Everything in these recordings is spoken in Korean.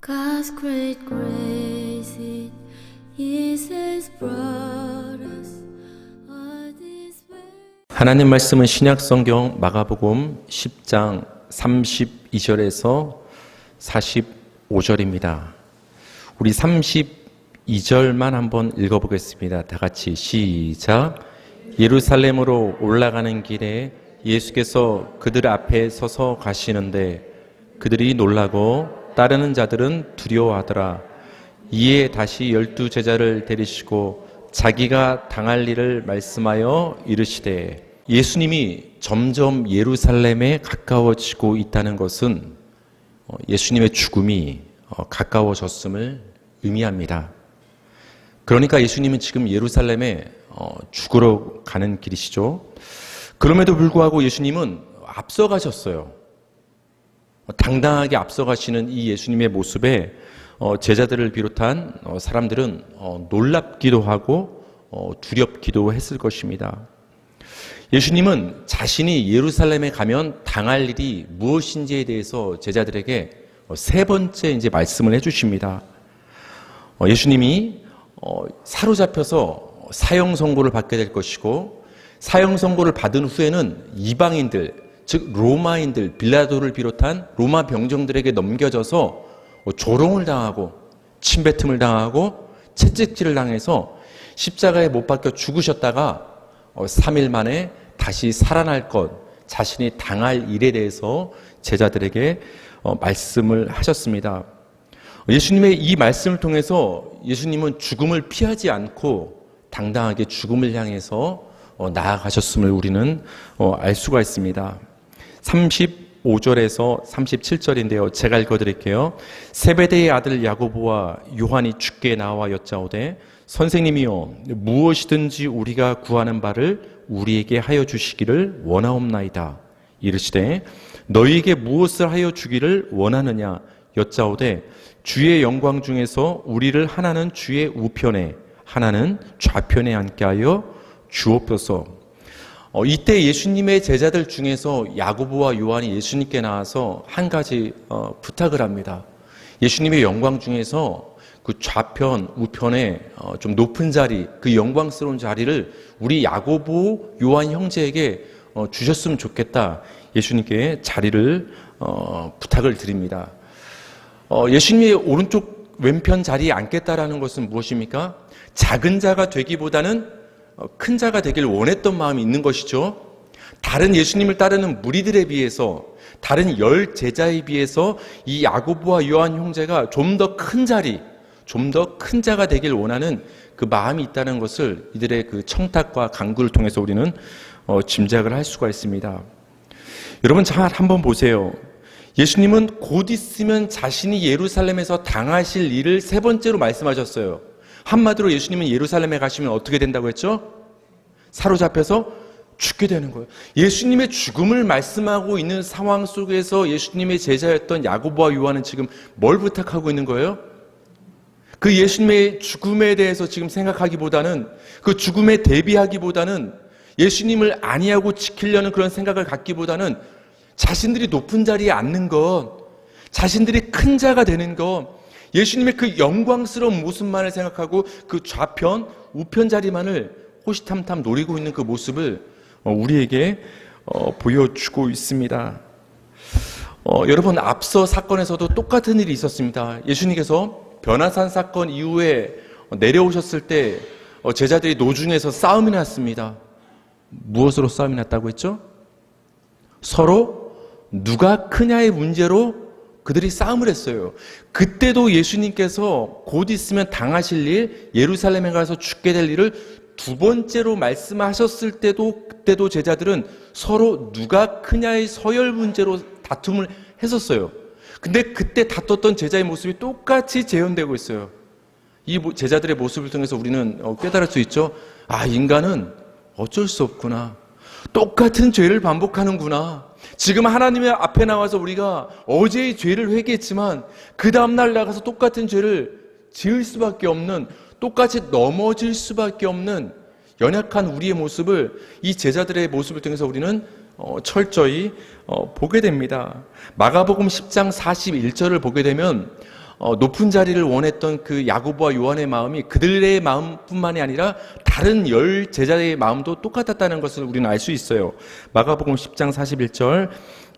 God's great grace it is has brought us all this way. 하나님 말씀은 신약성경 마가복음 10장 32절에서 45절입니다. 우리 32절만 한번 읽어보겠습니다. 다 같이 시작. 예루살렘으로 올라가는 길에 예수께서 그들 앞에 서서 가시는데 그들이 놀라고 따르는 자들은 두려워하더라. 이에 다시 12 제자를 데리시고 자기가 당할 일을 말씀하여 이르시되, 예수님이 점점 예루살렘에 가까워지고 있다는 것은 예수님의 죽음이 가까워졌음을 의미합니다. 그러니까 예수님은 지금 예루살렘에 죽으러 가는 길이시죠. 그럼에도 불구하고 예수님은 앞서가셨어요. 당당하게 앞서가시는 이 예수님의 모습에 제자들을 비롯한 사람들은 놀랍기도 하고 두렵기도 했을 것입니다. 예수님은 자신이 예루살렘에 가면 당할 일이 무엇인지에 대해서 제자들에게 세 번째 이제 말씀을 해주십니다. 예수님이 사로잡혀서 사형 선고를 받게 될 것이고, 사형 선고를 받은 후에는 이방인들, 즉 로마인들, 빌라도를 비롯한 로마 병정들에게 넘겨져서 조롱을 당하고 침뱉음을 당하고 채찍질을 당해서 십자가에 못 박혀 죽으셨다가 3일 만에 다시 살아날 것, 자신이 당할 일에 대해서 제자들에게 말씀을 하셨습니다. 예수님의 이 말씀을 통해서 예수님은 죽음을 피하지 않고 당당하게 죽음을 향해서 나아가셨음을 우리는 알 수가 있습니다. 35절에서 37절인데요. 제가 읽어드릴게요. 세베대의 아들 야고보와 요한이 주께 나와 여짜오되, 선생님이여, 무엇이든지 우리가 구하는 바를 우리에게 하여 주시기를 원하옵나이다. 이르시되, 너희에게 무엇을 하여 주기를 원하느냐 여짜오되, 주의 영광 중에서 우리를 하나는 주의 우편에 하나는 좌편에 앉게 하여 주옵소서. 이때 예수님의 제자들 중에서 야고보와 요한이 예수님께 나와서 한 가지 부탁을 합니다. 예수님의 영광 중에서 그 좌편, 우편에 좀 높은 자리, 그 영광스러운 자리를 우리 야고보, 요한 형제에게 주셨으면 좋겠다. 예수님께 자리를 부탁을 드립니다. 예수님의 오른쪽 왼편 자리에 앉겠다라는 것은 무엇입니까? 작은 자가 되기보다는 큰 자가 되길 원했던 마음이 있는 것이죠. 다른 예수님을 따르는 무리들에 비해서, 다른 10 제자에 비해서 이 야고보와 요한 형제가 좀 더 큰 자리, 좀 더 큰 자가 되길 원하는 그 마음이 있다는 것을 이들의 그 청탁과 간구를 통해서 우리는 짐작을 할 수가 있습니다. 여러분 잘 한번 보세요. 예수님은 곧 있으면 자신이 예루살렘에서 당하실 일을 세 번째로 말씀하셨어요. 한마디로 예수님은 예루살렘에 가시면 어떻게 된다고 했죠? 사로잡혀서 죽게 되는 거예요. 예수님의 죽음을 말씀하고 있는 상황 속에서 예수님의 제자였던 야고보와 요한은 지금 뭘 부탁하고 있는 거예요? 그 예수님의 죽음에 대해서 지금 생각하기보다는, 그 죽음에 대비하기보다는, 예수님을 안위하고 지키려는 그런 생각을 갖기보다는 자신들이 높은 자리에 앉는 것, 자신들이 큰 자가 되는 것, 예수님의 그 영광스러운 모습만을 생각하고 그 좌편, 우편 자리만을 호시탐탐 노리고 있는 그 모습을 우리에게 보여주고 있습니다. 여러분, 앞서 사건에서도 똑같은 일이 있었습니다. 예수님께서 변화산 사건 이후에 내려오셨을 때 제자들이 노중에서 싸움이 났습니다. 무엇으로 싸움이 났다고 했죠? 서로 누가 크냐의 문제로 그들이 싸움을 했어요. 그때도 예수님께서 곧 있으면 당하실 일, 예루살렘에 가서 죽게 될 일을 두 번째로 말씀하셨을 때도, 그때도 제자들은 서로 누가 크냐의 서열 문제로 다툼을 했었어요. 근데 그때 다퉜던 제자의 모습이 똑같이 재현되고 있어요. 이 제자들의 모습을 통해서 우리는 깨달을 수 있죠. 아, 인간은 어쩔 수 없구나. 똑같은 죄를 반복하는구나. 지금 하나님의 앞에 나와서 우리가 어제의 죄를 회개했지만 그 다음날 나가서 똑같은 죄를 지을 수밖에 없는, 똑같이 넘어질 수밖에 없는 연약한 우리의 모습을, 이 제자들의 모습을 통해서 우리는 철저히 보게 됩니다. 마가복음 10장 41절을 보게 되면 높은 자리를 원했던 그 야고보와 요한의 마음이 그들의 마음뿐만이 아니라 다른 10 제자의 마음도 똑같았다는 것을 우리는 알 수 있어요. 마가복음 10장 41절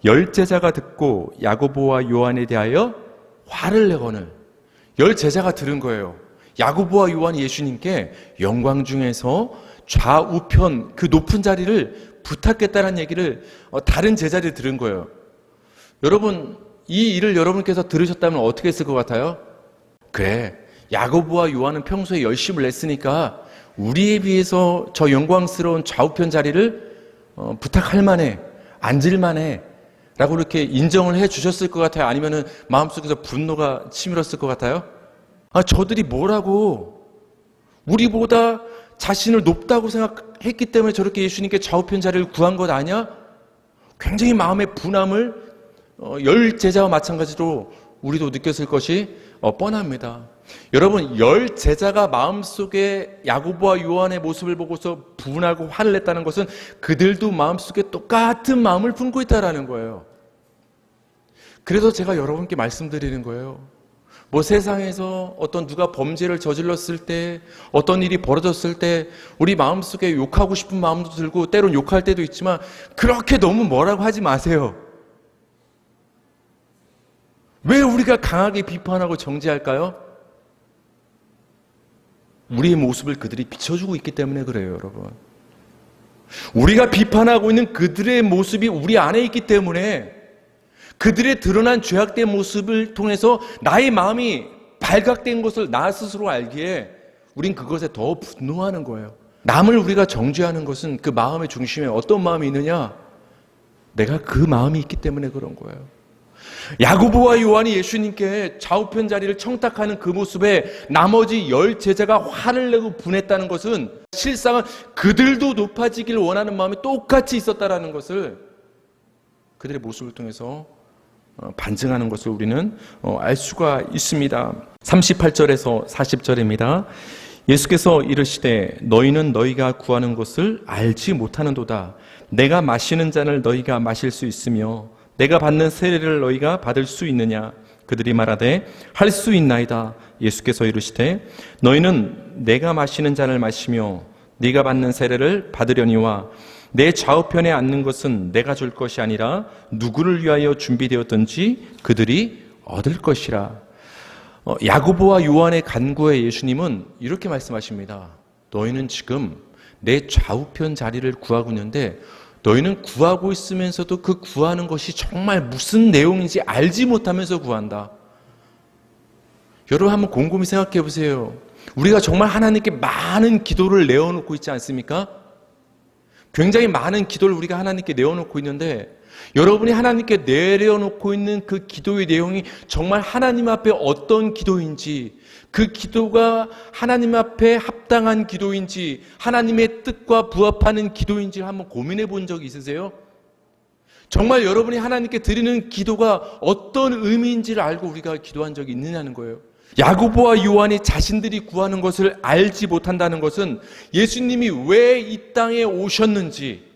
10 제자가 듣고 야고보와 요한에 대하여 화를 내거늘. 10 제자가 들은 거예요. 야고보와 요한이 예수님께 영광 중에서 좌우편 그 높은 자리를 부탁했다는 얘기를 다른 제자들이 들은 거예요. 여러분, 이 일을 여러분께서 들으셨다면 어떻게 했을 것 같아요? 그래, 야고보와 요한은 평소에 열심을 냈으니까 우리에 비해서 저 영광스러운 좌우편 자리를 부탁할 만해, 앉을 만해 라고 이렇게 인정을 해 주셨을 것 같아요? 아니면은 마음속에서 분노가 치밀었을 것 같아요? 저들이 뭐라고 우리보다 자신을 높다고 생각했기 때문에 저렇게 예수님께 좌우편 자리를 구한 것 아니야? 굉장히 마음의 분함을 10 제자와 마찬가지로 우리도 느꼈을 것이 뻔합니다. 여러분, 10 제자가 마음속에 야고보와 요한의 모습을 보고서 분하고 화를 냈다는 것은 그들도 마음속에 똑같은 마음을 품고 있다는 거예요. 그래서 제가 여러분께 말씀드리는 거예요. 뭐 세상에서 어떤 누가 범죄를 저질렀을 때, 어떤 일이 벌어졌을 때 우리 마음속에 욕하고 싶은 마음도 들고 때론 욕할 때도 있지만 그렇게 너무 뭐라고 하지 마세요. 왜 우리가 강하게 비판하고 정죄할까요? 우리의 모습을 그들이 비춰주고 있기 때문에 그래요, 여러분. 우리가 비판하고 있는 그들의 모습이 우리 안에 있기 때문에 그들의 드러난 죄악된 모습을 통해서 나의 마음이 발각된 것을 나 스스로 알기에 우린 그것에 더 분노하는 거예요. 남을 우리가 정죄하는 것은 그 마음의 중심에 어떤 마음이 있느냐? 내가 그 마음이 있기 때문에 그런 거예요. 야고보와 요한이 예수님께 좌우편 자리를 청탁하는 그 모습에 나머지 10 제자가 화를 내고 분했다는 것은 실상은 그들도 높아지길 원하는 마음이 똑같이 있었다라는 것을 그들의 모습을 통해서 반증하는 것을 우리는 알 수가 있습니다. 38절에서 40절입니다. 예수께서 이르시되 너희는 너희가 구하는 것을 알지 못하는도다. 내가 마시는 잔을 너희가 마실 수 있으며 내가 받는 세례를 너희가 받을 수 있느냐? 그들이 말하되 할 수 있나이다. 예수께서 이르시되 너희는 내가 마시는 잔을 마시며 네가 받는 세례를 받으려니와 내 좌우편에 앉는 것은 내가 줄 것이 아니라 누구를 위하여 준비되었든지 그들이 얻을 것이라. 야고보와 요한의 간구에 예수님은 이렇게 말씀하십니다. 너희는 지금 내 좌우편 자리를 구하고 있는데 너희는 구하고 있으면서도 그 구하는 것이 정말 무슨 내용인지 알지 못하면서 구한다. 여러분 한번 곰곰이 생각해 보세요. 우리가 정말 하나님께 많은 기도를 내어놓고 있지 않습니까? 굉장히 많은 기도를 우리가 하나님께 내어놓고 있는데 여러분이 하나님께 내려놓고 있는 그 기도의 내용이 정말 하나님 앞에 어떤 기도인지, 그 기도가 하나님 앞에 합당한 기도인지, 하나님의 뜻과 부합하는 기도인지 한번 고민해 본 적이 있으세요? 정말 여러분이 하나님께 드리는 기도가 어떤 의미인지를 알고 우리가 기도한 적이 있느냐는 거예요. 야고보와 요한이 자신들이 구하는 것을 알지 못한다는 것은 예수님이 왜 이 땅에 오셨는지,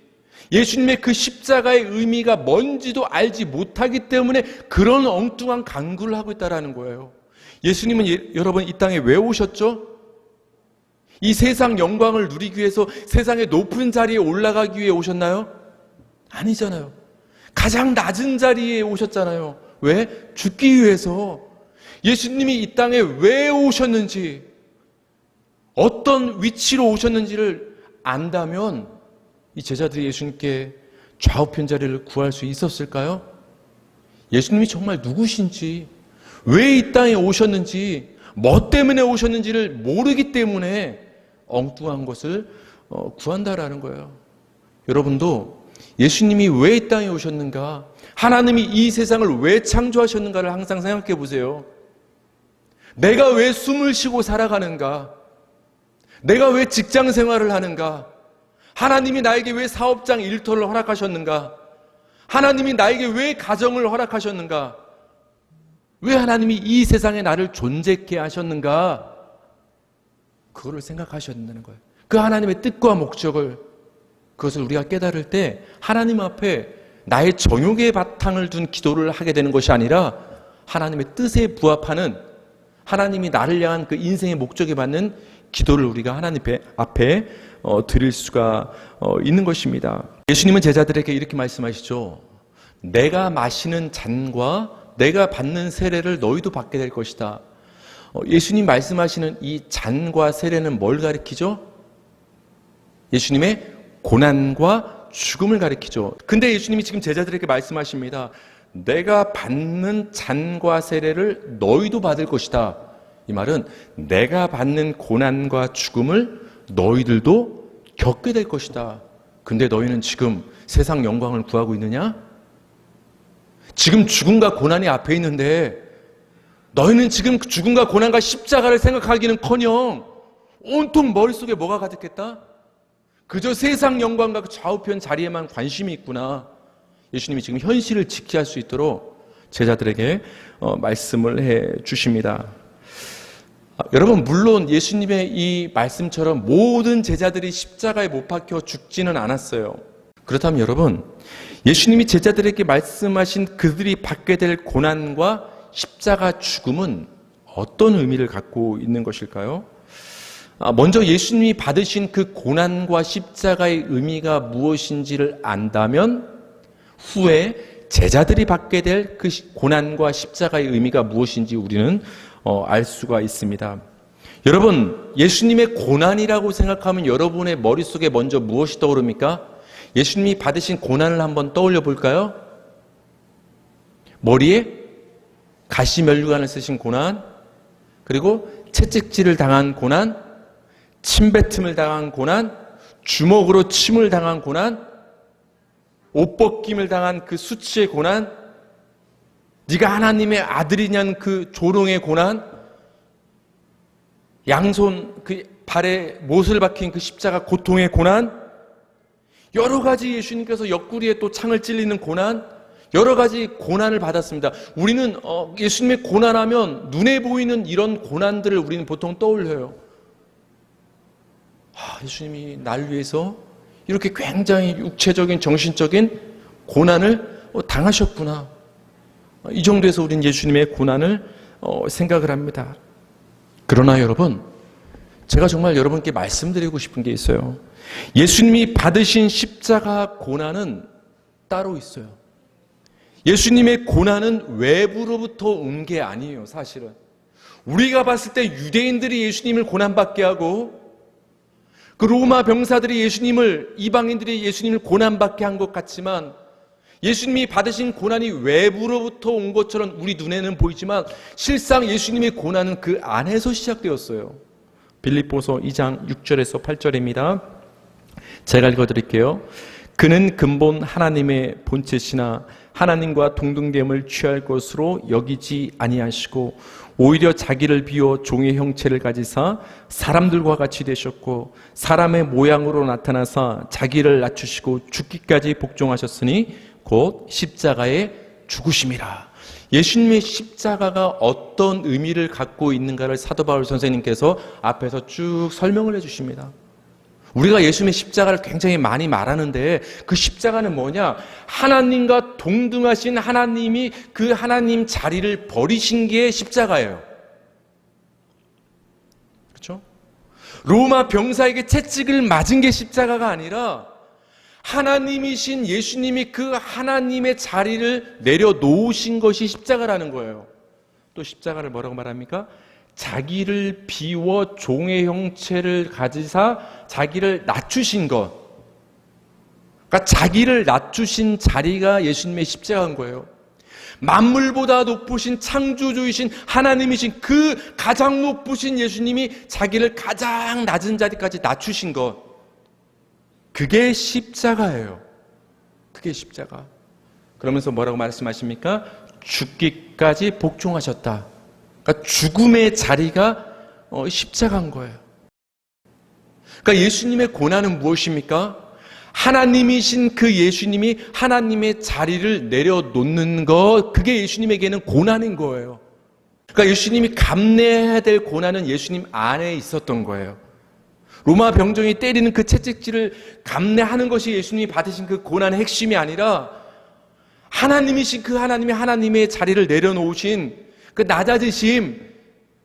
예수님의 그 십자가의 의미가 뭔지도 알지 못하기 때문에 그런 엉뚱한 간구를 하고 있다는 거예요. 예수님은 여러분 이 땅에 왜 오셨죠? 이 세상 영광을 누리기 위해서 세상의 높은 자리에 올라가기 위해 오셨나요? 아니잖아요. 가장 낮은 자리에 오셨잖아요. 왜? 죽기 위해서. 예수님이 이 땅에 왜 오셨는지, 어떤 위치로 오셨는지를 안다면 이 제자들이 예수님께 좌우편 자리를 구할 수 있었을까요? 예수님이 정말 누구신지, 왜 이 땅에 오셨는지, 뭐 때문에 오셨는지를 모르기 때문에 엉뚱한 것을 구한다라는 거예요. 여러분도 예수님이 왜 이 땅에 오셨는가, 하나님이 이 세상을 왜 창조하셨는가를 항상 생각해 보세요. 내가 왜 숨을 쉬고 살아가는가? 내가 왜 직장 생활을 하는가? 하나님이 나에게 왜 사업장 일터를 허락하셨는가? 하나님이 나에게 왜 가정을 허락하셨는가? 왜 하나님이 이 세상에 나를 존재케 하셨는가? 그거를 생각하셔야 된다는 거예요. 그 하나님의 뜻과 목적을, 그것을 우리가 깨달을 때 하나님 앞에 나의 정욕의 바탕을 둔 기도를 하게 되는 것이 아니라 하나님의 뜻에 부합하는 하나님이 나를 향한 그 인생의 목적에 맞는 기도를 우리가 하나님 앞에 드릴 수가 있는 것입니다. 예수님은 제자들에게 이렇게 말씀하시죠. 내가 마시는 잔과 내가 받는 세례를 너희도 받게 될 것이다. 예수님 말씀하시는 이 잔과 세례는 뭘 가리키죠? 예수님의 고난과 죽음을 가리키죠. 근데 예수님이 지금 제자들에게 말씀하십니다. 내가 받는 잔과 세례를 너희도 받을 것이다. 이 말은 내가 받는 고난과 죽음을 너희들도 겪게 될 것이다. 근데 너희는 지금 세상 영광을 구하고 있느냐? 지금 죽음과 고난이 앞에 있는데 너희는 지금 죽음과 고난과 십자가를 생각하기는커녕 온통 머릿속에 뭐가 가득했다? 그저 세상 영광과 그 좌우편 자리에만 관심이 있구나. 예수님이 지금 현실을 직시할 수 있도록 제자들에게 말씀을 해 주십니다. 여러분, 물론 예수님의 이 말씀처럼 모든 제자들이 십자가에 못 박혀 죽지는 않았어요. 그렇다면 여러분, 예수님이 제자들에게 말씀하신 그들이 받게 될 고난과 십자가 죽음은 어떤 의미를 갖고 있는 것일까요? 먼저 예수님이 받으신 그 고난과 십자가의 의미가 무엇인지를 안다면 후에 제자들이 받게 될 그 고난과 십자가의 의미가 무엇인지 우리는 알 수가 있습니다. 여러분, 예수님의 고난이라고 생각하면 여러분의 머릿속에 먼저 무엇이 떠오릅니까? 예수님이 받으신 고난을 한번 떠올려 볼까요? 머리에 가시면류관을 쓰신 고난, 그리고 채찍질을 당한 고난, 침뱉음을 당한 고난, 주먹으로 침을 당한 고난, 옷 벗김을 당한 그 수치의 고난, 네가 하나님의 아들이냐는 그 조롱의 고난, 양손 그 발에 못을 박힌 그 십자가 고통의 고난, 여러 가지 예수님께서 옆구리에 또 창을 찔리는 고난, 여러 가지 고난을 받았습니다. 우리는 예수님의 고난하면 눈에 보이는 이런 고난들을 우리는 보통 떠올려요. 예수님이 날 위해서 이렇게 굉장히 육체적인 정신적인 고난을 당하셨구나. 이 정도에서 우리는 예수님의 고난을 생각을 합니다. 그러나 여러분, 제가 정말 여러분께 말씀드리고 싶은 게 있어요. 예수님이 받으신 십자가 고난은 따로 있어요. 예수님의 고난은 외부로부터 온 게 아니에요, 사실은. 우리가 봤을 때 유대인들이 예수님을 고난받게 하고 그 로마 병사들이 이방인들이 예수님을 고난받게 한 것 같지만 예수님이 받으신 고난이 외부로부터 온 것처럼 우리 눈에는 보이지만 실상 예수님의 고난은 그 안에서 시작되었어요. 빌립보서 2장 6절에서 8절입니다. 제가 읽어드릴게요. 그는 근본 하나님의 본체시나 하나님과 동등됨을 취할 것으로 여기지 아니하시고 오히려 자기를 비워 종의 형체를 가지사 사람들과 같이 되셨고 사람의 모양으로 나타나사 자기를 낮추시고 죽기까지 복종하셨으니 곧 십자가에 죽으심이라. 예수님의 십자가가 어떤 의미를 갖고 있는가를 사도 바울 선생님께서 앞에서 쭉 설명을 해주십니다. 우리가 예수님의 십자가를 굉장히 많이 말하는데 그 십자가는 뭐냐? 하나님과 동등하신 하나님이 그 하나님 자리를 버리신 게 십자가예요. 그렇죠? 로마 병사에게 채찍을 맞은 게 십자가가 아니라 하나님이신 예수님이 그 하나님의 자리를 내려놓으신 것이 십자가라는 거예요. 또 십자가를 뭐라고 말합니까? 자기를 비워 종의 형체를 가지사 자기를 낮추신 것. 그러니까 자기를 낮추신 자리가 예수님의 십자가인 거예요. 만물보다 높으신 창조주이신 하나님이신 그 가장 높으신 예수님이 자기를 가장 낮은 자리까지 낮추신 것. 그게 십자가예요. 그게 십자가. 그러면서 뭐라고 말씀하십니까? 죽기까지 복종하셨다. 그러니까 죽음의 자리가 십자가인 거예요. 그러니까 예수님의 고난은 무엇입니까? 하나님이신 그 예수님이 하나님의 자리를 내려놓는 것, 그게 예수님에게는 고난인 거예요. 그러니까 예수님이 감내해야 될 고난은 예수님 안에 있었던 거예요. 로마 병정이 때리는 그 채찍질을 감내하는 것이 예수님이 받으신 그 고난의 핵심이 아니라 하나님이신 그 하나님이 하나님의 자리를 내려놓으신 그 낮아지심,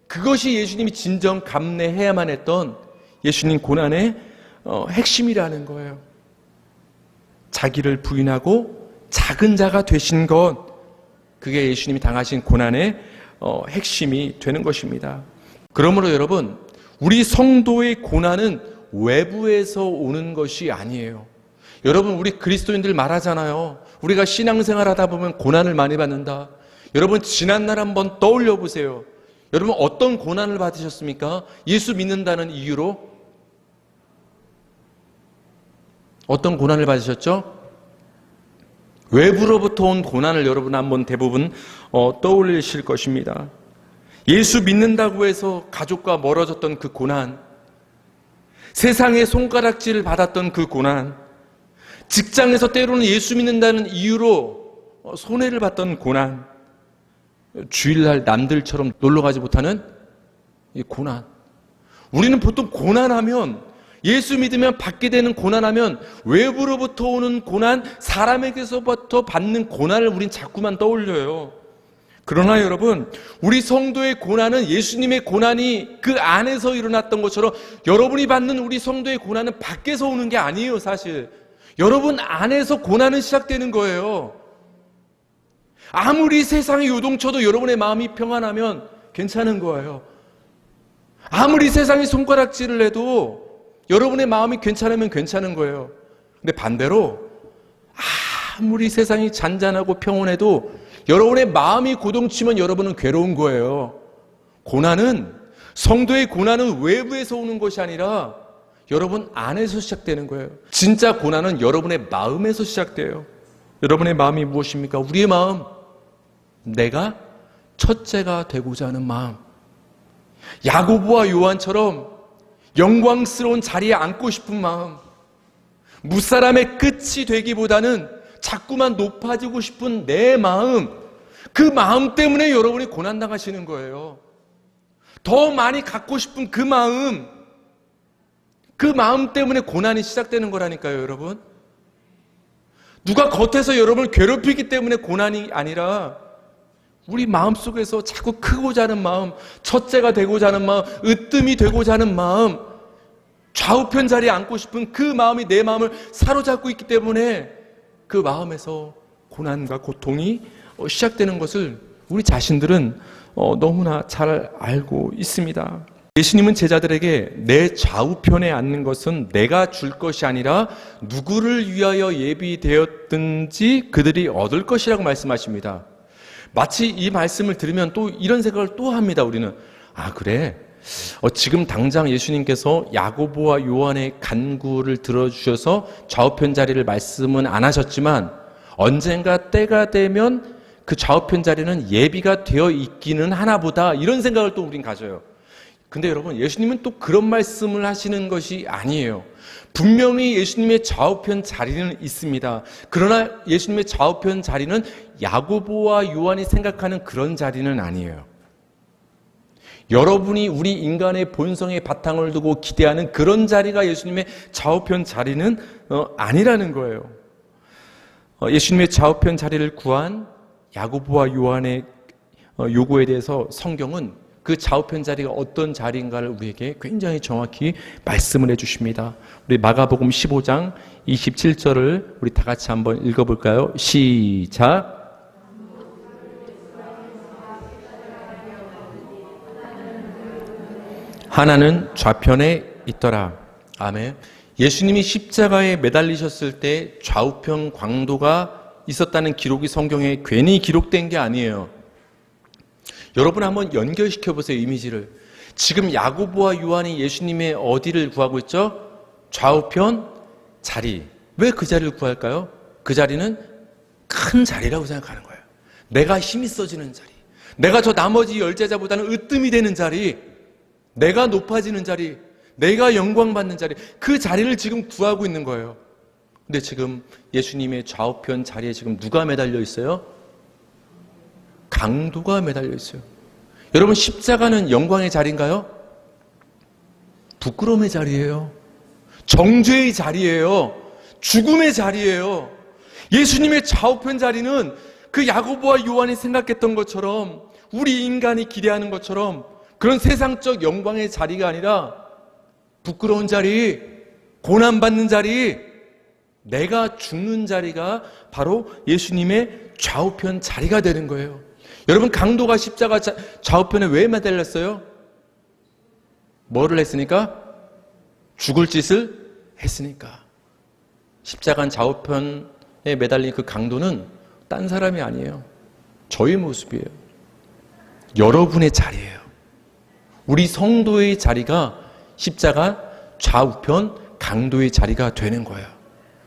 그것이 예수님이 진정 감내해야만 했던 예수님 고난의 핵심이라는 거예요. 자기를 부인하고 작은 자가 되신 것, 그게 예수님이 당하신 고난의 핵심이 되는 것입니다. 그러므로 여러분, 우리 성도의 고난은 외부에서 오는 것이 아니에요. 여러분, 우리 그리스도인들 말하잖아요. 우리가 신앙생활 하다 보면 고난을 많이 받는다. 여러분, 지난날 한번 떠올려 보세요. 여러분, 어떤 고난을 받으셨습니까? 예수 믿는다는 이유로 어떤 고난을 받으셨죠? 외부로부터 온 고난을 여러분 한번 대부분 떠올리실 것입니다. 예수 믿는다고 해서 가족과 멀어졌던 그 고난, 세상의 손가락질을 받았던 그 고난, 직장에서 때로는 예수 믿는다는 이유로 손해를 봤던 고난, 주일날 남들처럼 놀러가지 못하는 이 고난. 우리는 보통 고난하면, 예수 믿으면 받게 되는 고난하면 외부로부터 오는 고난, 사람에게서부터 받는 고난을 우린 자꾸만 떠올려요. 그러나 여러분, 우리 성도의 고난은 예수님의 고난이 그 안에서 일어났던 것처럼 여러분이 받는 우리 성도의 고난은 밖에서 오는 게 아니에요. 사실 여러분 안에서 고난은 시작되는 거예요. 아무리 세상이 요동쳐도 여러분의 마음이 평안하면 괜찮은 거예요. 아무리 세상이 손가락질을 해도 여러분의 마음이 괜찮으면 괜찮은 거예요. 근데 반대로 아무리 세상이 잔잔하고 평온해도 여러분의 마음이 고동치면 여러분은 괴로운 거예요. 고난은, 성도의 고난은 외부에서 오는 것이 아니라 여러분 안에서 시작되는 거예요. 진짜 고난은 여러분의 마음에서 시작돼요. 여러분의 마음이 무엇입니까? 우리의 마음, 내가 첫째가 되고자 하는 마음. 야고보와 요한처럼 영광스러운 자리에 앉고 싶은 마음, 무사람의 끝이 되기보다는 자꾸만 높아지고 싶은 내 마음, 그 마음 때문에 여러분이 고난당하시는 거예요. 더 많이 갖고 싶은 그 마음 때문에 고난이 시작되는 거라니까요, 여러분. 누가 겉에서 여러분을 괴롭히기 때문에 고난이 아니라 우리 마음속에서 자꾸 크고자 하는 마음, 첫째가 되고자 하는 마음, 으뜸이 되고자 하는 마음, 좌우편 자리에 앉고 싶은 그 마음이 내 마음을 사로잡고 있기 때문에 그 마음에서 고난과 고통이 시작되는 것을 우리 자신들은 너무나 잘 알고 있습니다. 예수님은 제자들에게 내 좌우편에 앉는 것은 내가 줄 것이 아니라 누구를 위하여 예비되었든지 그들이 얻을 것이라고 말씀하십니다. 마치 이 말씀을 들으면 또 이런 생각을 또 합니다. 우리는 그래, 지금 당장 예수님께서 야고보와 요한의 간구를 들어주셔서 좌우편 자리를 말씀은 안 하셨지만 언젠가 때가 되면 그 좌우편 자리는 예비가 되어 있기는 하나 보다, 이런 생각을 또 우린 가져요. 근데 여러분, 예수님은 또 그런 말씀을 하시는 것이 아니에요. 분명히 예수님의 좌우편 자리는 있습니다. 그러나 예수님의 좌우편 자리는 야고보와 요한이 생각하는 그런 자리는 아니에요. 여러분이 우리 인간의 본성의 바탕을 두고 기대하는 그런 자리가 예수님의 좌우편 자리는 아니라는 거예요. 예수님의 좌우편 자리를 구한 야고보와 요한의 요구에 대해서 성경은 그 좌우편 자리가 어떤 자리인가를 우리에게 굉장히 정확히 말씀을 해주십니다. 우리 마가복음 15장 27절을 우리 다 같이 한번 읽어볼까요? 시작. 하나는 좌편에 있더라. 아멘. 예수님이 십자가에 매달리셨을 때 좌우편 광도가 있었다는 기록이 성경에 괜히 기록된 게 아니에요. 여러분 한번 연결시켜 보세요, 이미지를. 지금 야고보와 요한이 예수님의 어디를 구하고 있죠? 좌우편 자리. 왜 그 자리를 구할까요? 그 자리는 큰 자리라고 생각하는 거예요. 내가 힘이 써지는 자리, 내가 저 나머지 열제자보다는 으뜸이 되는 자리, 내가 높아지는 자리, 내가 영광받는 자리, 그 자리를 지금 구하고 있는 거예요. 근데 지금 예수님의 좌우편 자리에 지금 누가 매달려 있어요? 강도가 매달려 있어요. 여러분, 십자가는 영광의 자리인가요? 부끄러움의 자리예요. 정죄의 자리예요. 죽음의 자리예요. 예수님의 좌우편 자리는 그 야고보와 요한이 생각했던 것처럼, 우리 인간이 기대하는 것처럼 그런 세상적 영광의 자리가 아니라 부끄러운 자리, 고난받는 자리, 내가 죽는 자리가 바로 예수님의 좌우편 자리가 되는 거예요. 여러분, 강도가 십자가 좌우편에 왜 매달렸어요? 뭐를 했으니까? 죽을 짓을 했으니까. 십자가 좌우편에 매달린 그 강도는 딴 사람이 아니에요. 저의 모습이에요. 여러분의 자리예요. 우리 성도의 자리가 십자가 좌우편 강도의 자리가 되는 거예요.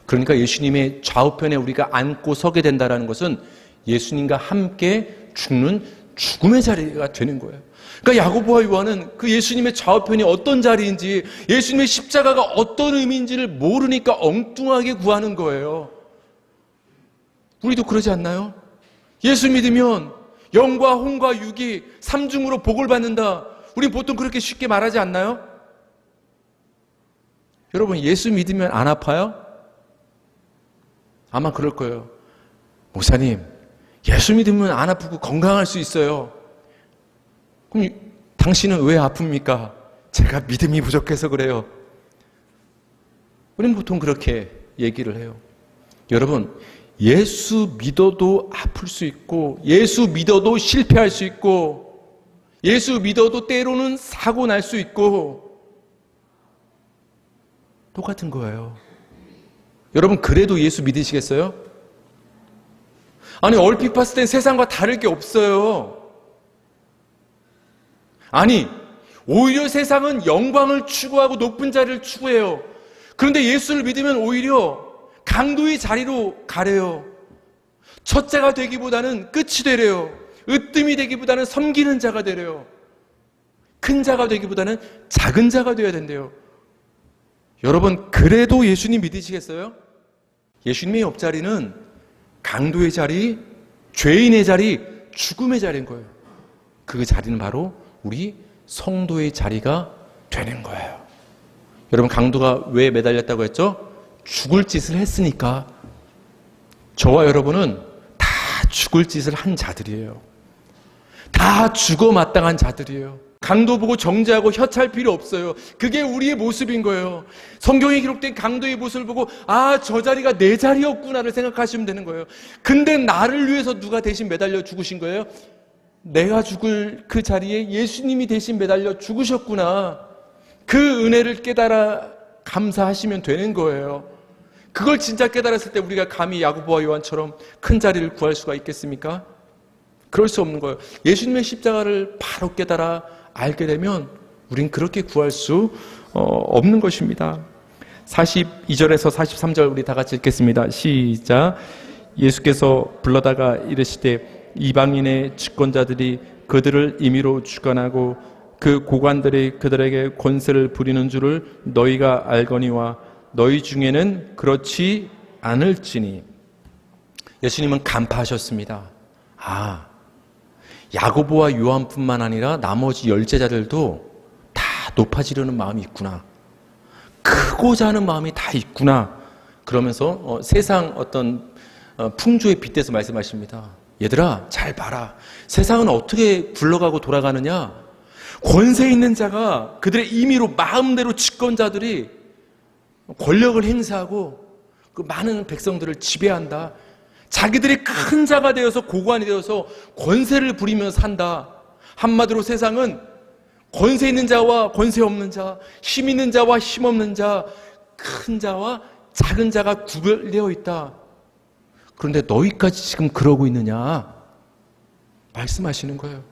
그러니까 예수님의 좌우편에 우리가 앉고 서게 된다는 것은 예수님과 함께 죽는 죽음의 자리가 되는 거예요. 그러니까 야고보와 요한은 그 예수님의 좌우편이 어떤 자리인지, 예수님의 십자가가 어떤 의미인지를 모르니까 엉뚱하게 구하는 거예요. 우리도 그러지 않나요? 예수 믿으면 영과 혼과 육이 삼중으로 복을 받는다. 우린 보통 그렇게 쉽게 말하지 않나요? 여러분, 예수 믿으면 안 아파요? 아마 그럴 거예요. 목사님, 예수 믿으면 안 아프고 건강할 수 있어요. 그럼 당신은 왜 아픕니까? 제가 믿음이 부족해서 그래요. 우리는 보통 그렇게 얘기를 해요. 여러분, 예수 믿어도 아플 수 있고, 예수 믿어도 실패할 수 있고, 예수 믿어도 때로는 사고 날 수 있고, 똑같은 거예요. 여러분, 그래도 예수 믿으시겠어요? 아니, 얼핏 봤을 땐 세상과 다를 게 없어요. 아니, 오히려 세상은 영광을 추구하고 높은 자리를 추구해요. 그런데 예수를 믿으면 오히려 강도의 자리로 가래요. 첫째가 되기보다는 끝이 되래요. 으뜸이 되기보다는 섬기는 자가 되래요. 큰 자가 되기보다는 작은 자가 되어야 된대요. 여러분, 그래도 예수님 믿으시겠어요? 예수님의 옆자리는 강도의 자리, 죄인의 자리, 죽음의 자리인 거예요. 그 자리는 바로 우리 성도의 자리가 되는 거예요. 여러분, 강도가 왜 매달렸다고 했죠? 죽을 짓을 했으니까. 저와 여러분은 다 죽을 짓을 한 자들이에요. 다 죽어 마땅한 자들이에요. 강도 보고 정죄하고 혀찰 필요 없어요. 그게 우리의 모습인 거예요. 성경에 기록된 강도의 모습을 보고 저 자리가 내 자리였구나를 생각하시면 되는 거예요. 근데 나를 위해서 누가 대신 매달려 죽으신 거예요? 내가 죽을 그 자리에 예수님이 대신 매달려 죽으셨구나. 그 은혜를 깨달아 감사하시면 되는 거예요. 그걸 진짜 깨달았을 때 우리가 감히 야고보와 요한처럼 큰 자리를 구할 수가 있겠습니까? 그럴 수 없는 거예요. 예수님의 십자가를 바로 깨달아 알게 되면 우린 그렇게 구할 수 없는 것입니다. 42절에서 43절 우리 다 같이 읽겠습니다. 시작. 예수께서 불러다가 이르시되 이방인의 집권자들이 그들을 임의로 주관하고 그 고관들이 그들에게 권세를 부리는 줄을 너희가 알거니와 너희 중에는 그렇지 않을지니. 예수님은 간파하셨습니다. 야고보와 요한뿐만 아니라 나머지 10제자들도 다 높아지려는 마음이 있구나. 크고자 하는 마음이 다 있구나. 그러면서 세상 어떤 풍조에 빗대서 말씀하십니다. 얘들아, 잘 봐라. 세상은 어떻게 굴러가고 돌아가느냐? 권세 있는 자가 그들의 임의로 마음대로 집권자들이 권력을 행사하고 그 많은 백성들을 지배한다. 자기들이 큰 자가 되어서 고관이 되어서 권세를 부리면서 산다. 한마디로 세상은 권세 있는 자와 권세 없는 자, 힘 있는 자와 힘 없는 자, 큰 자와 작은 자가 구별되어 있다. 그런데 너희까지 지금 그러고 있느냐? 말씀하시는 거예요.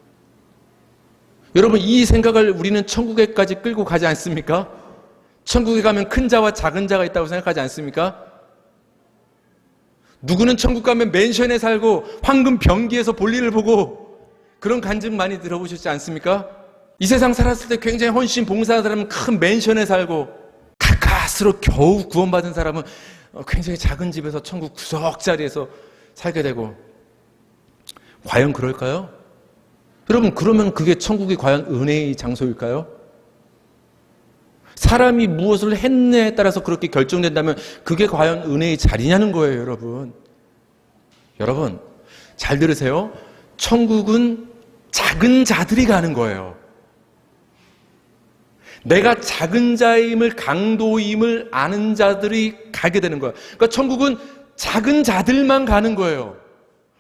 여러분, 이 생각을 우리는 천국에까지 끌고 가지 않습니까? 천국에 가면 큰 자와 작은 자가 있다고 생각하지 않습니까? 누구는 천국 가면 맨션에 살고 황금 병기에서 볼일을 보고 그런 간증 많이 들어보셨지 않습니까? 이 세상 살았을 때 굉장히 헌신 봉사하는 사람은 큰 맨션에 살고 가까스로 겨우 구원받은 사람은 굉장히 작은 집에서 천국 구석자리에서 살게 되고. 과연 그럴까요? 여러분, 그러면 그게 천국이 과연 은혜의 장소일까요? 사람이 무엇을 했느냐에 따라서 그렇게 결정된다면 그게 과연 은혜의 자리냐는 거예요, 여러분. 여러분, 잘 들으세요. 천국은 작은 자들이 가는 거예요. 내가 작은 자임을, 강도임을 아는 자들이 가게 되는 거야. 그러니까 천국은 작은 자들만 가는 거예요.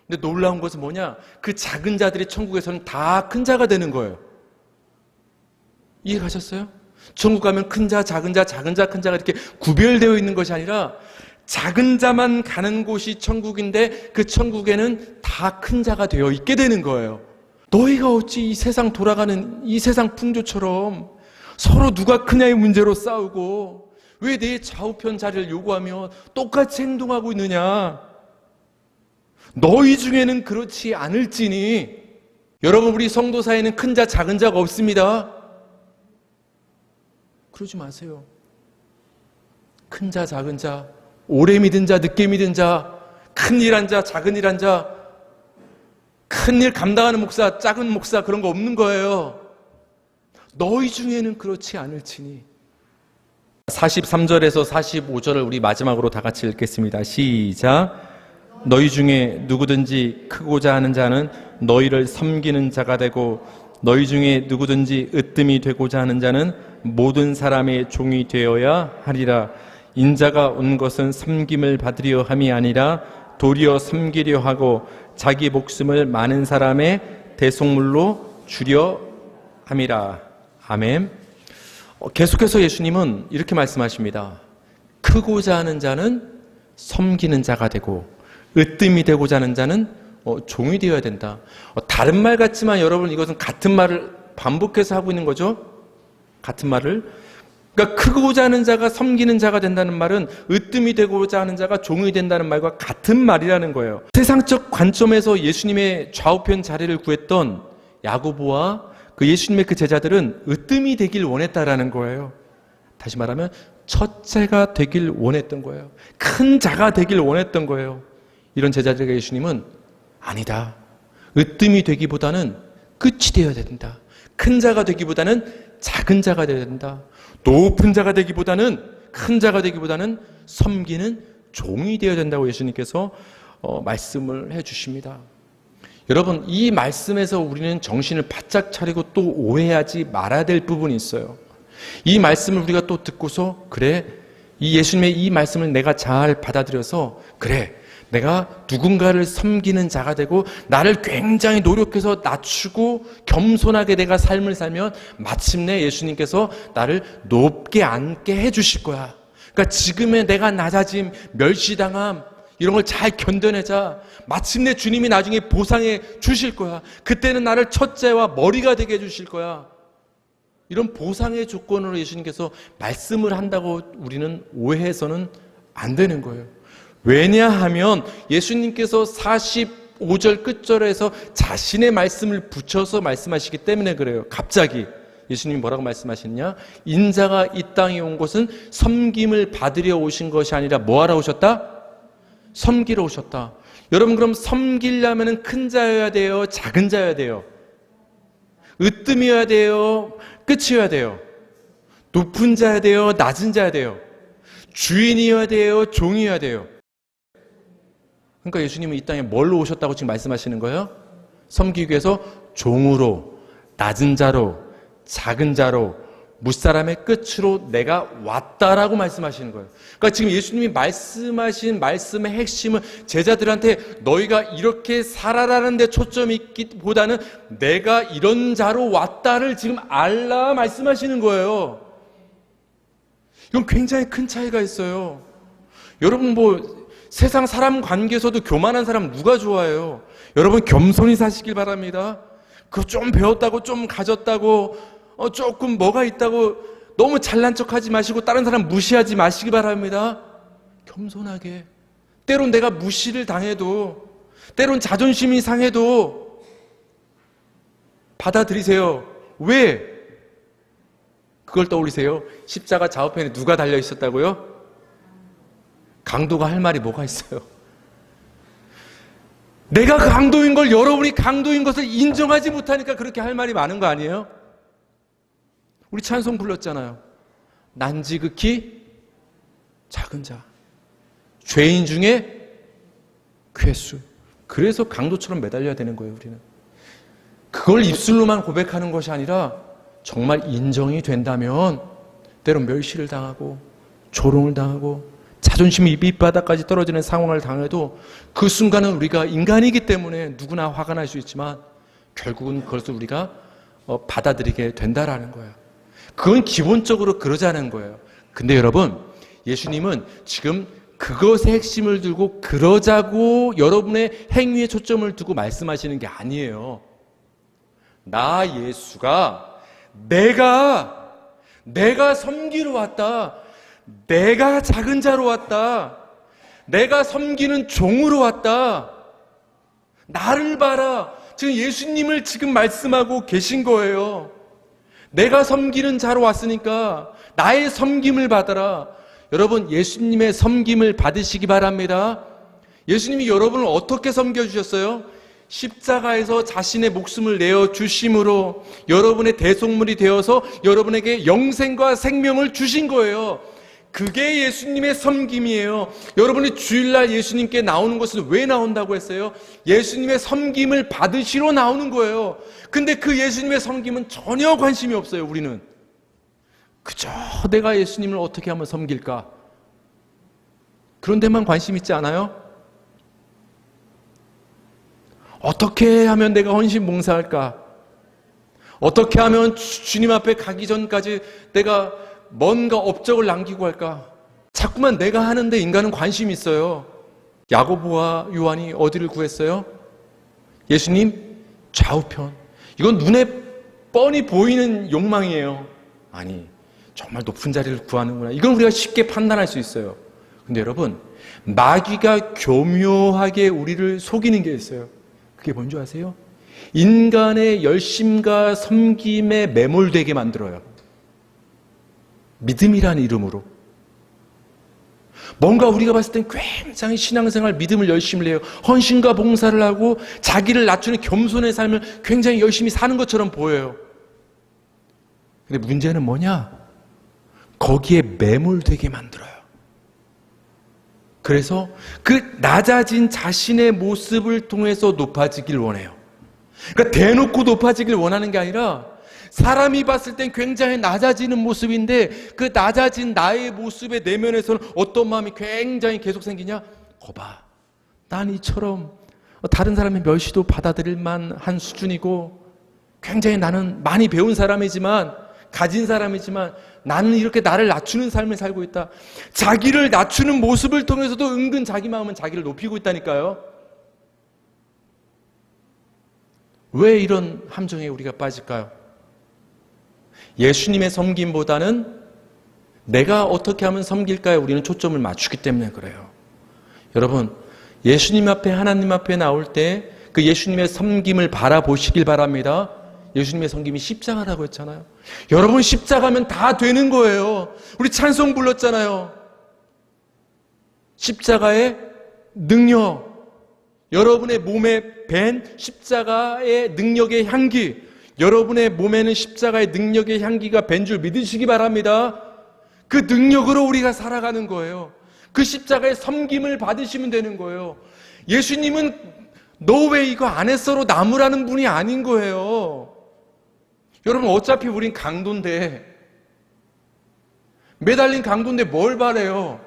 근데 놀라운 것은 뭐냐? 그 작은 자들이 천국에서는 다 큰 자가 되는 거예요. 이해 가셨어요? 천국 가면 큰 자, 작은 자, 작은 자, 큰 자가 이렇게 구별되어 있는 것이 아니라 작은 자만 가는 곳이 천국인데 그 천국에는 다 큰 자가 되어 있게 되는 거예요. 너희가 어찌 이 세상 돌아가는 이 세상 풍조처럼 서로 누가 크냐의 문제로 싸우고 왜 내 좌우편 자리를 요구하며 똑같이 행동하고 있느냐? 너희 중에는 그렇지 않을지니. 여러분, 우리 성도 사이에는 큰 자, 작은 자가 없습니다. 그러지 마세요. 큰 자, 작은 자, 오래 믿은 자, 늦게 믿은 자, 큰 일 한 자, 작은 일 한 자, 큰 일 감당하는 목사, 작은 목사, 그런 거 없는 거예요. 너희 중에는 그렇지 않을지니. 43절에서 45절을 우리 마지막으로 다 같이 읽겠습니다. 시작. 너희 중에 누구든지 크고자 하는 자는 너희를 섬기는 자가 되고 너희 중에 누구든지 으뜸이 되고자 하는 자는 모든 사람의 종이 되어야 하리라. 인자가 온 것은 섬김을 받으려 함이 아니라 도리어 섬기려 하고 자기 목숨을 많은 사람의 대속물로 주려 함이라. 아멘. 계속해서 예수님은 이렇게 말씀하십니다. 크고자 하는 자는 섬기는 자가 되고 으뜸이 되고자 하는 자는 종이 되어야 된다. 다른 말 같지만 여러분, 이것은 같은 말을 반복해서 하고 있는 거죠. 같은 말을. 그러니까 크고자 하는 자가 섬기는 자가 된다는 말은 으뜸이 되고자 하는 자가 종이 된다는 말과 같은 말이라는 거예요. 세상적 관점에서 예수님의 좌우편 자리를 구했던 야고보와 그 예수님의 그 제자들은 으뜸이 되길 원했다라는 거예요. 다시 말하면 첫째가 되길 원했던 거예요. 큰 자가 되길 원했던 거예요. 이런 제자들에게 예수님은 아니다. 으뜸이 되기보다는 끝이 되어야 된다. 큰 자가 되기보다는 작은 자가 되어야 된다. 높은 자가 되기보다는, 큰 자가 되기보다는 섬기는 종이 되어야 된다고 예수님께서 말씀을 해주십니다. 여러분, 이 말씀에서 우리는 정신을 바짝 차리고 또 오해하지 말아야 될 부분이 있어요. 이 말씀을 우리가 또 듣고서 그래, 이 예수님의 이 말씀을 내가 잘 받아들여서 그래, 내가 누군가를 섬기는 자가 되고 나를 굉장히 노력해서 낮추고 겸손하게 내가 삶을 살면 마침내 예수님께서 나를 높게 앉게 해주실 거야. 그러니까 지금의 내가 낮아짐, 멸시당함 이런 걸 잘 견뎌내자. 마침내 주님이 나중에 보상해 주실 거야. 그때는 나를 첫째와 머리가 되게 해주실 거야. 이런 보상의 조건으로 예수님께서 말씀을 한다고 우리는 오해해서는 안 되는 거예요. 왜냐하면 예수님께서 45절 끝절에서 자신의 말씀을 붙여서 말씀하시기 때문에 그래요. 갑자기 예수님이 뭐라고 말씀하시느냐? 인자가 이 땅에 온 것은 섬김을 받으려 오신 것이 아니라 뭐하러 오셨다? 섬기러 오셨다. 여러분, 그럼 섬기려면 큰 자여야 돼요? 작은 자여야 돼요? 으뜸이어야 돼요? 끝이어야 돼요? 높은 자여야 돼요? 낮은 자여야 돼요? 주인이어야 돼요? 종이어야 돼요? 그러니까 예수님은 이 땅에 뭘로 오셨다고 지금 말씀하시는 거예요? 섬기기 위해서 종으로, 낮은 자로, 작은 자로, 무사람의 끝으로 내가 왔다라고 말씀하시는 거예요. 그러니까 지금 예수님이 말씀하신 말씀의 핵심은 제자들한테 너희가 이렇게 살아라는 데 초점이 있기보다는 내가 이런 자로 왔다를 지금 알라 말씀하시는 거예요. 이건 굉장히 큰 차이가 있어요. 여러분, 세상 사람 관계에서도 교만한 사람 누가 좋아해요? 여러분, 겸손히 사시길 바랍니다. 그거 좀 배웠다고, 좀 가졌다고, 조금 뭐가 있다고 너무 잘난 척하지 마시고 다른 사람 무시하지 마시기 바랍니다. 겸손하게. 때론 내가 무시를 당해도, 때론 자존심이 상해도 받아들이세요. 왜? 그걸 떠올리세요. 십자가 좌우편에 누가 달려 있었다고요? 강도가 할 말이 뭐가 있어요? 내가 강도인 걸, 여러분이 강도인 것을 인정하지 못하니까 그렇게 할 말이 많은 거 아니에요? 우리 찬송 불렀잖아요. 난 지극히 작은 자, 죄인 중에 괴수. 그래서 강도처럼 매달려야 되는 거예요, 우리는. 그걸 입술로만 고백하는 것이 아니라 정말 인정이 된다면 때론 멸시를 당하고 조롱을 당하고 자존심이 밑바닥까지 떨어지는 상황을 당해도 그 순간은 우리가 인간이기 때문에 누구나 화가 날 수 있지만 결국은 그것을 우리가 받아들이게 된다라는 거예요. 그건 기본적으로 그러자는 거예요. 근데 여러분, 예수님은 지금 그것의 핵심을 들고 그러자고 여러분의 행위에 초점을 두고 말씀하시는 게 아니에요. 나 예수가 내가 섬기러 왔다. 내가 작은 자로 왔다. 내가 섬기는 종으로 왔다. 나를 봐라. 지금 예수님을 지금 말씀하고 계신 거예요. 내가 섬기는 자로 왔으니까 나의 섬김을 받아라. 여러분, 예수님의 섬김을 받으시기 바랍니다. 예수님이 여러분을 어떻게 섬겨주셨어요? 십자가에서 자신의 목숨을 내어 주심으로 여러분의 대속물이 되어서 여러분에게 영생과 생명을 주신 거예요. 그게 예수님의 섬김이에요. 여러분이 주일날 예수님께 나오는 것은 왜 나온다고 했어요? 예수님의 섬김을 받으시러 나오는 거예요. 근데 그 예수님의 섬김은 전혀 관심이 없어요. 우리는 그저 내가 예수님을 어떻게 하면 섬길까? 그런 데만 관심 있지 않아요? 어떻게 하면 내가 헌신 봉사할까? 어떻게 하면 주님 앞에 가기 전까지 내가 뭔가 업적을 남기고 할까? 자꾸만 내가 하는데 인간은 관심이 있어요. 야고보와 요한이 어디를 구했어요? 예수님 좌우편. 이건 눈에 뻔히 보이는 욕망이에요. 아니, 정말 높은 자리를 구하는구나. 이건 우리가 쉽게 판단할 수 있어요. 근데 여러분, 마귀가 교묘하게 우리를 속이는 게 있어요. 그게 뭔지 아세요? 인간의 열심과 섬김에 매몰되게 만들어요. 믿음이라는 이름으로. 뭔가 우리가 봤을 땐 굉장히 신앙생활 믿음을 열심히 해요. 헌신과 봉사를 하고 자기를 낮추는 겸손의 삶을 굉장히 열심히 사는 것처럼 보여요. 근데 문제는 뭐냐? 거기에 매몰되게 만들어요. 그래서 그 낮아진 자신의 모습을 통해서 높아지길 원해요. 그러니까 대놓고 높아지길 원하는 게 아니라 사람이 봤을 땐 굉장히 낮아지는 모습인데 그 낮아진 나의 모습의 내면에서는 어떤 마음이 굉장히 계속 생기냐? 거봐, 난 이처럼 다른 사람의 멸시도 받아들일 만한 수준이고 굉장히 나는 많이 배운 사람이지만 가진 사람이지만 나는 이렇게 나를 낮추는 삶을 살고 있다. 자기를 낮추는 모습을 통해서도 은근 자기 마음은 자기를 높이고 있다니까요. 왜 이런 함정에 우리가 빠질까요? 예수님의 섬김보다는 내가 어떻게 하면 섬길까에 우리는 초점을 맞추기 때문에 그래요. 여러분, 예수님 앞에 하나님 앞에 나올 때 그 예수님의 섬김을 바라보시길 바랍니다. 예수님의 섬김이 십자가라고 했잖아요. 여러분, 십자가면 다 되는 거예요. 우리 찬송 불렀잖아요. 십자가의 능력, 여러분의 몸에 밴 십자가의 능력의 향기, 여러분의 몸에는 십자가의 능력의 향기가 밴 줄 믿으시기 바랍니다. 그 능력으로 우리가 살아가는 거예요. 그 십자가의 섬김을 받으시면 되는 거예요. 예수님은 너 왜 이거 안 했어로 남으라는 분이 아닌 거예요. 여러분, 어차피 우린 강도인데, 매달린 강도인데 뭘 바래요?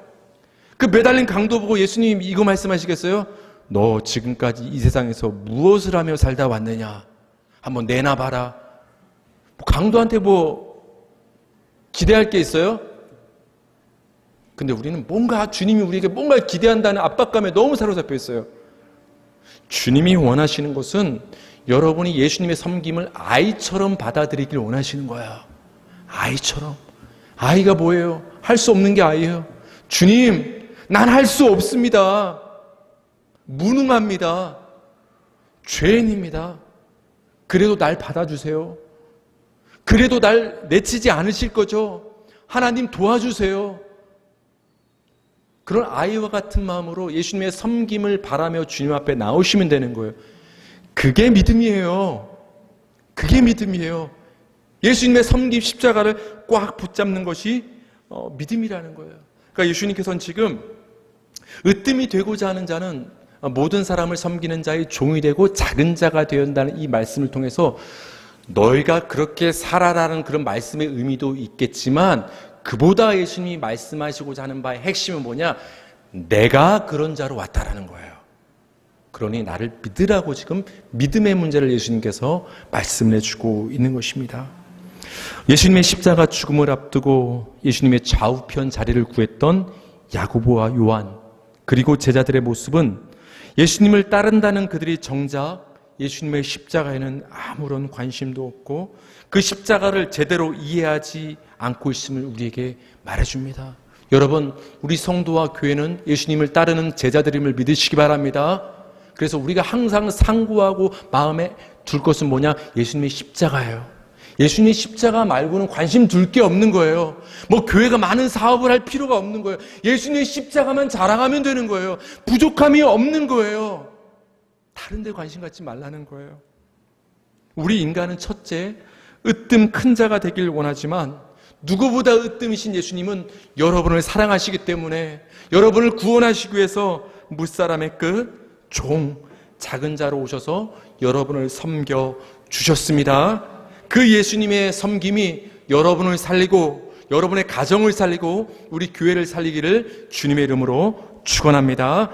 그 매달린 강도 보고 예수님 이거 말씀하시겠어요? 너 지금까지 이 세상에서 무엇을 하며 살다 왔느냐? 한번 내놔봐라. 강도한테 기대할 게 있어요? 근데 우리는 뭔가 주님이 우리에게 뭔가 기대한다는 압박감에 너무 사로잡혀 있어요. 주님이 원하시는 것은 여러분이 예수님의 섬김을 아이처럼 받아들이길 원하시는 거야. 아이처럼. 아이가 뭐예요? 할 수 없는 게 아이예요. 주님, 난 할 수 없습니다. 무능합니다. 죄인입니다. 그래도 날 받아주세요. 그래도 날 내치지 않으실 거죠? 하나님 도와주세요. 그런 아이와 같은 마음으로 예수님의 섬김을 바라며 주님 앞에 나오시면 되는 거예요. 그게 믿음이에요. 그게 믿음이에요. 예수님의 섬김 십자가를 꽉 붙잡는 것이 믿음이라는 거예요. 그러니까 예수님께서는 지금 으뜸이 되고자 하는 자는 모든 사람을 섬기는 자의 종이 되고 작은 자가 되어야 한다는 이 말씀을 통해서 너희가 그렇게 살아라는 그런 말씀의 의미도 있겠지만 그보다 예수님이 말씀하시고자 하는 바의 핵심은 뭐냐? 내가 그런 자로 왔다라는 거예요. 그러니 나를 믿으라고 지금 믿음의 문제를 예수님께서 말씀을 해주고 있는 것입니다. 예수님의 십자가 죽음을 앞두고 예수님의 좌우편 자리를 구했던 야고보와 요한 그리고 제자들의 모습은 예수님을 따른다는 그들이 정작 예수님의 십자가에는 아무런 관심도 없고 그 십자가를 제대로 이해하지 않고 있음을 우리에게 말해줍니다. 여러분, 우리 성도와 교회는 예수님을 따르는 제자들임을 믿으시기 바랍니다. 그래서 우리가 항상 상고하고 마음에 둘 것은 뭐냐? 예수님의 십자가예요. 예수님의 십자가 말고는 관심 둘 게 없는 거예요. 뭐 교회가 많은 사업을 할 필요가 없는 거예요. 예수님의 십자가만 자랑하면 되는 거예요. 부족함이 없는 거예요. 다른 데 관심 갖지 말라는 거예요. 우리 인간은 첫째, 으뜸 큰 자가 되길 원하지만 누구보다 으뜸이신 예수님은 여러분을 사랑하시기 때문에 여러분을 구원하시기 위해서 무사람의 끝, 종, 작은 자로 오셔서 여러분을 섬겨 주셨습니다. 그 예수님의 섬김이 여러분을 살리고 여러분의 가정을 살리고 우리 교회를 살리기를 주님의 이름으로 축원합니다.